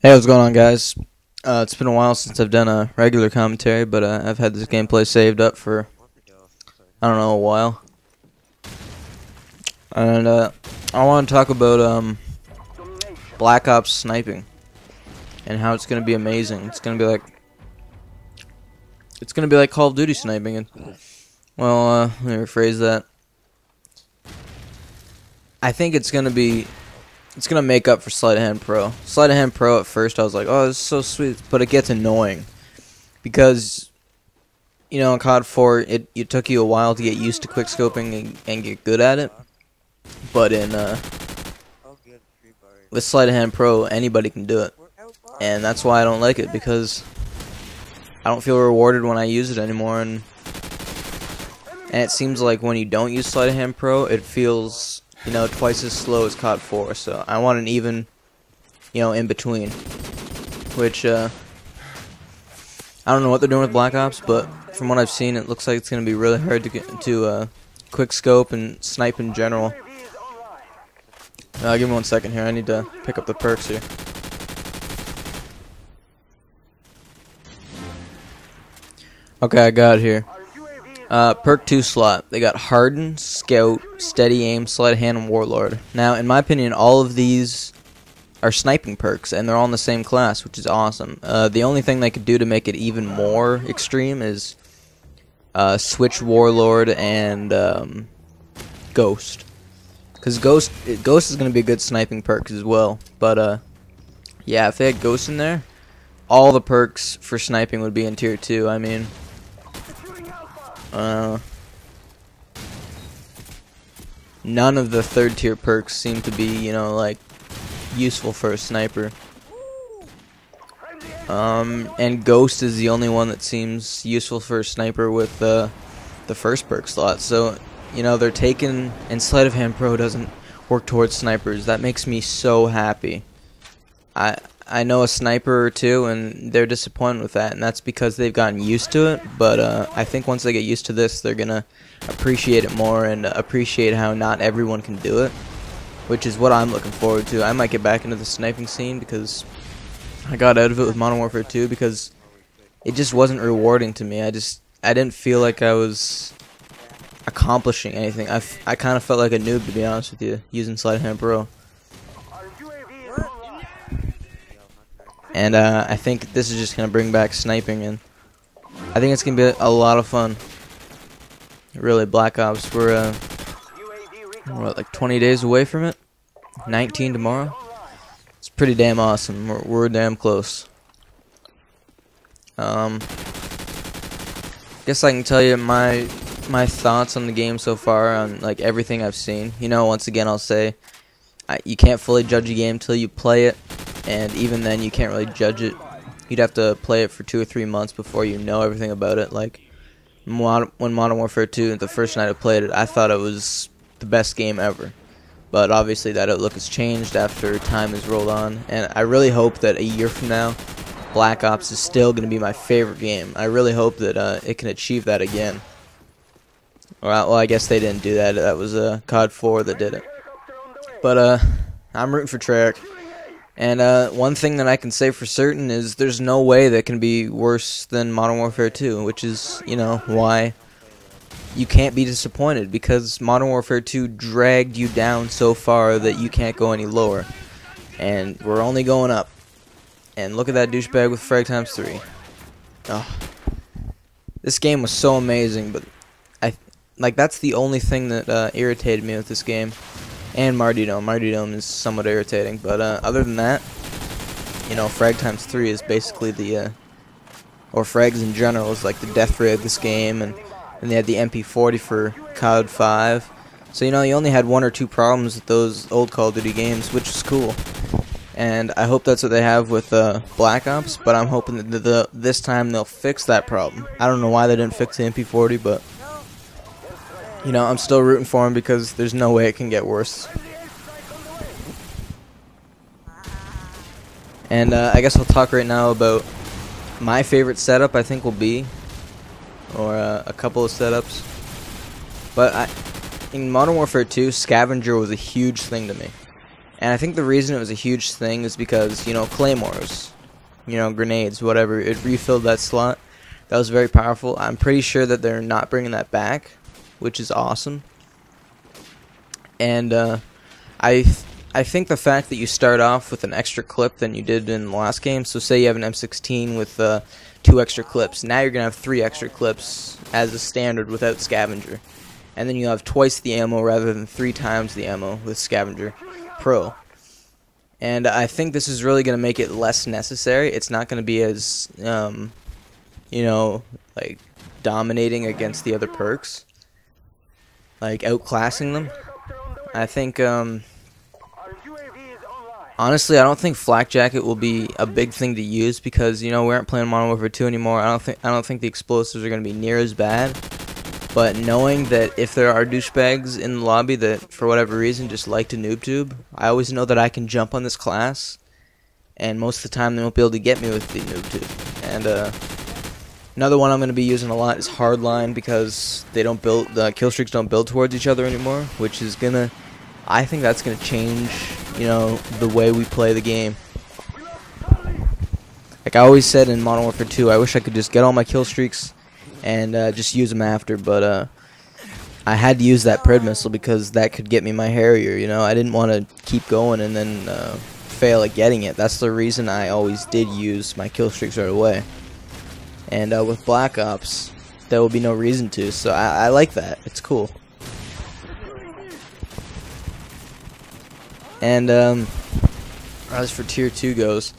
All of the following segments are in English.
Hey, what's going on, guys? It's been a while since I've done a regular commentary, but I've had this gameplay saved up for, I don't know, a while. And I want to talk about Black Ops sniping and how it's going to be amazing. It's going to be like Call of Duty sniping. And well, let me rephrase that. I think it's going to make up for Sleight of Hand Pro. Sleight of Hand Pro, at first I was like, oh, this is so sweet, but it gets annoying because, you know, in COD 4 it took you a while to get used to quickscoping and get good at it. But in with Sleight of Hand Pro, anybody can do it, and that's why I don't like it, because I don't feel rewarded when I use it anymore. And it seems like when you don't use Sleight of Hand Pro, it feels, you know, twice as slow as COD 4, so I want an even, you know, in between. Which, I don't know what they're doing with Black Ops, but from what I've seen, it looks like it's going to be really hard to get to quick scope and snipe in general. Give me 1 second here, I need to pick up the perks here. Okay, I got it here. Perk 2 slot. They got Harden, Scout, Steady Aim, Sleight of Hand, and Warlord. Now, in my opinion, all of these are sniping perks, and they're all in the same class, which is awesome. The only thing they could do to make it even more extreme is switch Warlord and Ghost. Because Ghost is going to be a good sniping perk as well. But, yeah, if they had Ghost in there, all the perks for sniping would be in Tier 2. I mean, none of the third tier perks seem to be, you know, like, useful for a sniper. And Ghost is the only one that seems useful for a sniper with the first perk slot. So, you know, they're taking, and Sleight of Hand Pro doesn't work towards snipers. That makes me so happy. I know a sniper or two, and they're disappointed with that, and that's because they've gotten used to it. But I think once they get used to this, they're gonna appreciate it more and appreciate how not everyone can do it, which is what I'm looking forward to. I might get back into the sniping scene because I got out of it with Modern Warfare 2 because it just wasn't rewarding to me. I didn't feel like I was accomplishing anything. I kind of felt like a noob, to be honest with you, using Sleight of Hand Pro. And I think this is just going to bring back sniping, and I think it's going to be a lot of fun. Really, Black Ops, we're what, like 20 days away from it? 19 tomorrow? It's pretty damn awesome. We're damn close. Guess I can tell you my thoughts on the game so far, on like everything I've seen. You know, once again, I'll say you can't fully judge a game till you play it. And even then, you can't really judge it. You'd have to play it for 2 or 3 months before you know everything about it. Like, when Modern Warfare 2, the first night I played it, I thought it was the best game ever. But obviously that outlook has changed after time has rolled on. And I really hope that a year from now, Black Ops is still going to be my favorite game. I really hope that it can achieve that again. Well, I guess they didn't do that. That was COD 4 that did it. But I'm rooting for Treyarch. And one thing that I can say for certain is there's no way that can be worse than Modern Warfare 2, which is, you know, why you can't be disappointed, because Modern Warfare 2 dragged you down so far that you can't go any lower. And we're only going up. And look at that douchebag with Frag times 3. Oh. This game was so amazing, but that's the only thing that irritated me with this game. And Martyrdom. Martyrdom is somewhat irritating, but other than that, you know, Frag times 3 is basically the, or frags in general is like the death ray of this game, and they had the MP40 for COD 5. So, you know, you only had 1 or 2 problems with those old Call of Duty games, which is cool. And I hope that's what they have with Black Ops, but I'm hoping that this time they'll fix that problem. I don't know why they didn't fix the MP40, but you know, I'm still rooting for him because there's no way it can get worse. And I guess I'll talk right now about my favorite setup, I think will be, or a couple of setups. But in Modern Warfare 2, Scavenger was a huge thing to me. And I think the reason it was a huge thing is because, you know, claymores, you know, grenades, whatever, it refilled that slot. That was very powerful. I'm pretty sure that they're not bringing that back, which is awesome. And I think the fact that you start off with an extra clip than you did in the last game, so say you have an M16 with 2 extra clips, now you're going to have 3 extra clips as a standard without scavenger. And then you have twice the ammo rather than 3 times the ammo with scavenger pro. And I think this is really going to make it less necessary. It's not going to be as, you know, like dominating against the other perks, like outclassing them. I think, honestly, I don't think Flak Jacket will be a big thing to use because, you know, we aren't playing Modern Warfare 2 anymore. I don't think the explosives are going to be near as bad. But knowing that if there are douchebags in the lobby that, for whatever reason, just like to noob tube, I always know that I can jump on this class, and most of the time they won't be able to get me with the noob tube. And another one I'm going to be using a lot is Hardline because they don't build, the kill streaks don't build towards each other anymore, which is gonna, I think that's gonna change, you know, the way we play the game. Like I always said in Modern Warfare 2, I wish I could just get all my kill streaks and just use them after, but I had to use that Pred missile because that could get me my Harrier, you know. I didn't want to keep going and then fail at getting it. That's the reason I always did use my kill streaks right away. And with Black Ops, there will be no reason to, so I like that. It's cool. And as for Tier 2 goes,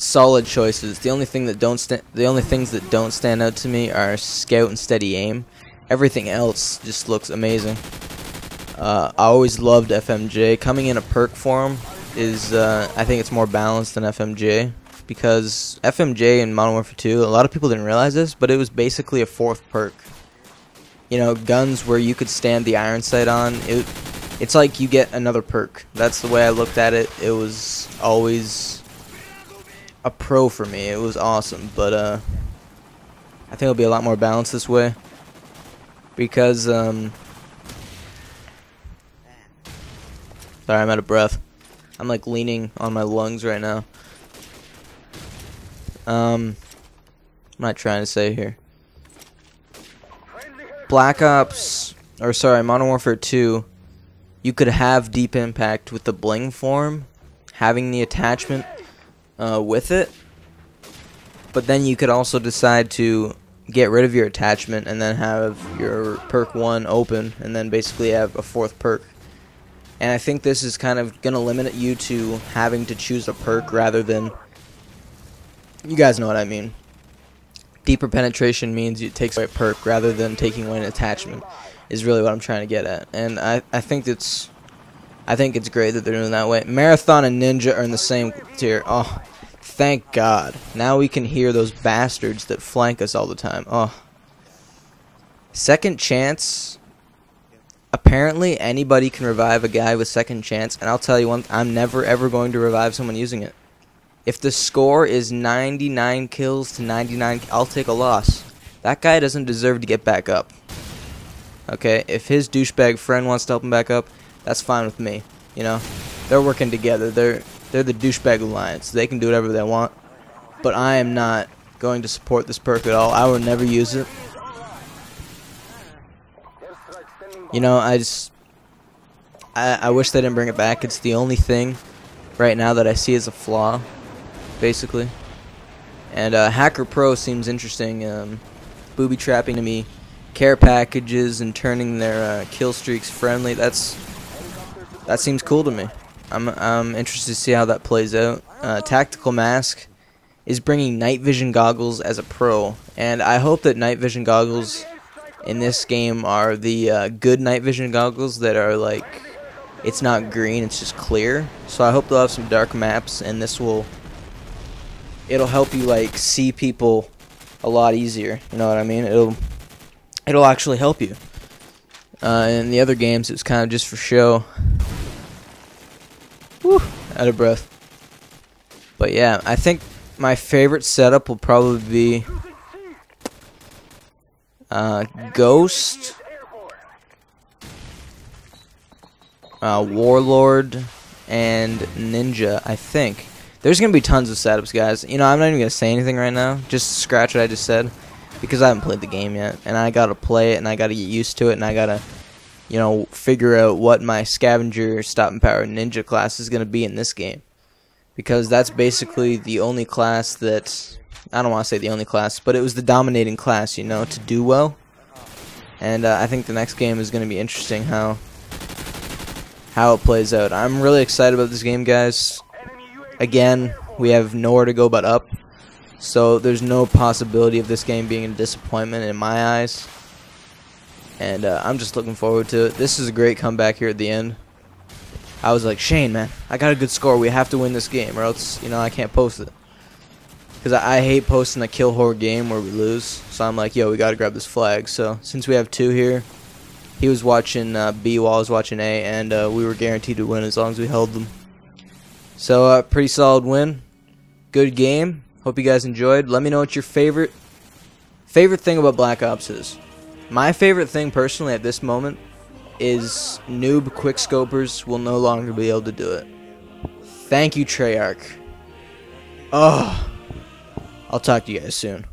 solid choices. The only things that don't stand out to me are Scout and Steady Aim. Everything else just looks amazing. I always loved FMJ. Coming in a perk form is, I think it's more balanced than FMJ. Because FMJ in Modern Warfare 2, a lot of people didn't realize this, but it was basically a 4th perk. You know, guns where you could stand the iron sight on, it's like you get another perk. That's the way I looked at it. It was always a pro for me. It was awesome, but I think it'll be a lot more balanced this way. Because, sorry, I'm out of breath. I'm like leaning on my lungs right now. I'm not trying to say here. Black Ops, or sorry, Modern Warfare 2, you could have deep impact with the bling form, having the attachment with it, but then you could also decide to get rid of your attachment and then have your perk 1 open and then basically have a 4th perk. And I think this is kind of going to limit you to having to choose a perk rather than, you guys know what I mean. Deeper penetration means it takes away a perk rather than taking away an attachment, is really what I'm trying to get at. And I think it's great that they're doing that way. Marathon and Ninja are in the same tier. Oh, thank God. Now we can hear those bastards that flank us all the time. Oh. Second Chance. Apparently anybody can revive a guy with Second Chance, and I'll tell you one, I'm never ever going to revive someone using it. If the score is 99 kills to 99, I'll take a loss. That guy doesn't deserve to get back up. Okay, if his douchebag friend wants to help him back up, that's fine with me. You know, they're working together. They're the douchebag alliance. They can do whatever they want. But I am not going to support this perk at all. I will never use it. You know, I wish they didn't bring it back. It's the only thing right now that I see as a flaw, basically. And Hacker Pro seems interesting. Booby trapping to me, care packages, and turning their kill streaks friendly. That seems cool to me. I'm interested to see how that plays out. Tactical Mask is bringing night vision goggles as a pro, and I hope that night vision goggles in this game are the good night vision goggles that are like, it's not green, it's just clear. So I hope they'll have some dark maps, and it'll help you like see people a lot easier. You know what I mean? It'll actually help you. In the other games, it's kind of just for show. Whew, out of breath. But yeah, I think my favorite setup will probably be Ghost, Warlord, and Ninja, I think. There's going to be tons of setups, guys. You know, I'm not even going to say anything right now. Just scratch what I just said, because I haven't played the game yet. And I got to play it, and I got to get used to it, and I got to, you know, figure out what my Scavenger, Stopping Power, Ninja class is going to be in this game. Because that's basically the only class that, I don't want to say the only class, but it was the dominating class, you know, to do well. And I think the next game is going to be interesting how it plays out. I'm really excited about this game, guys. Again, we have nowhere to go but up, so there's no possibility of this game being a disappointment in my eyes. And I'm just looking forward to it. This is a great comeback here at the end. I was like, Shane, man, I got a good score. We have to win this game, or else, you know, I can't post it. Because I hate posting a kill horror game where we lose. So I'm like, yo, we got to grab this flag. So since we have 2 here, he was watching B while I was watching A, and we were guaranteed to win as long as we held them. So pretty solid win. Good game. Hope you guys enjoyed. Let me know what your favorite thing about Black Ops is. My favorite thing personally at this moment is noob quickscopers will no longer be able to do it. Thank you, Treyarch. Oh, I'll talk to you guys soon.